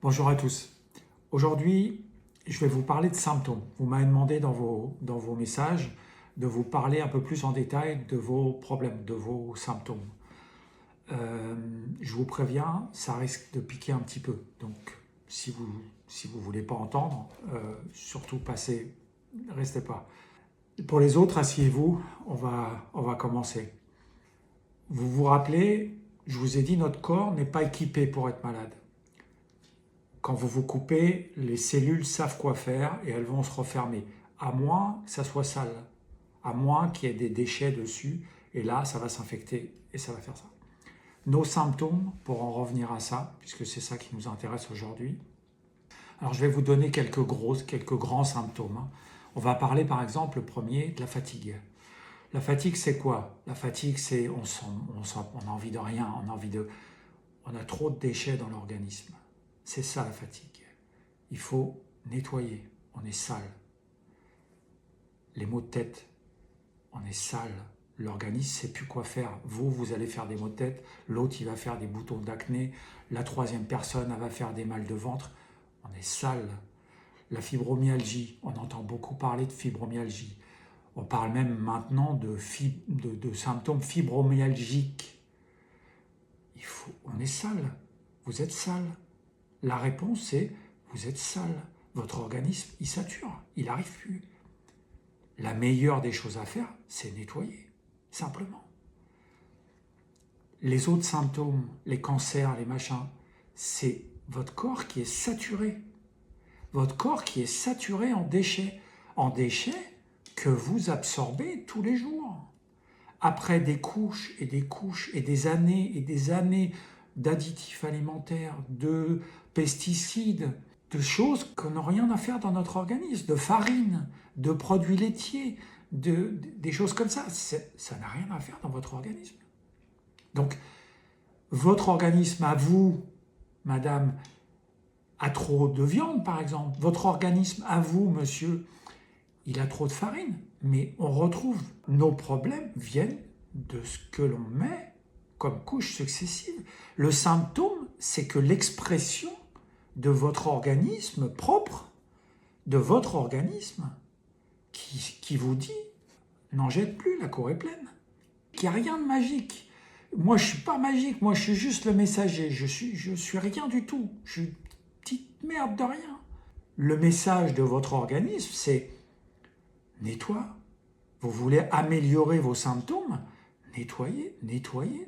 Bonjour à tous. Aujourd'hui, je vais vous parler de symptômes. Vous m'avez demandé dans vos messages de vous parler un peu plus en détail de vos problèmes, de vos symptômes. Je vous préviens, ça risque de piquer un petit peu. Donc, si vous voulez pas entendre, surtout restez pas. Pour les autres, asseyez-vous, on va commencer. Vous vous rappelez, je vous ai dit, notre corps n'est pas équipé pour être malade. Quand vous vous coupez, les cellules savent quoi faire et elles vont se refermer. À moins que ça soit sale, à moins qu'il y ait des déchets dessus, et là, ça va s'infecter et ça va faire ça. Nos symptômes, pour en revenir à ça, puisque c'est ça qui nous intéresse aujourd'hui. Alors, je vais vous donner quelques grands symptômes. On va parler, par exemple, le premier, de la fatigue. La fatigue, c'est quoi? La fatigue, c'est on a envie de rien, on a trop de déchets dans l'organisme. C'est ça la fatigue. Il faut nettoyer. On est sale. Les maux de tête, on est sale. L'organisme ne sait plus quoi faire. Vous allez faire des maux de tête. L'autre, il va faire des boutons d'acné. La troisième personne, elle va faire des mal de ventre. On est sale. La fibromyalgie, on entend beaucoup parler de fibromyalgie. On parle même maintenant de symptômes fibromyalgiques. On est sale. Vous êtes sale. La réponse, c'est vous êtes sale. Votre organisme, il sature, il n'arrive plus. La meilleure des choses à faire, c'est nettoyer, simplement. Les autres symptômes, les cancers, les machins, c'est votre corps qui est saturé. Votre corps qui est saturé en déchets que vous absorbez tous les jours. Après des couches et des années d'additifs alimentaires, de pesticides, de choses qui n'ont rien à faire dans notre organisme, de farine, de produits laitiers, des choses comme ça. Ça n'a rien à faire dans votre organisme. Donc, votre organisme à vous, madame, a trop de viande, par exemple. Votre organisme à vous, monsieur, il a trop de farine. Mais on retrouve, nos problèmes viennent de ce que l'on met comme couche successive. Le symptôme, c'est que l'expression de votre organisme propre, de votre organisme, qui vous dit « n'en jette plus, la cour est pleine ». Il n'y a rien de magique. Moi, je ne suis pas magique, moi, je suis juste le messager. Je suis rien du tout. Je suis une petite merde de rien. Le message de votre organisme, c'est « nettoie ». Vous voulez améliorer vos symptômes? Nettoyez.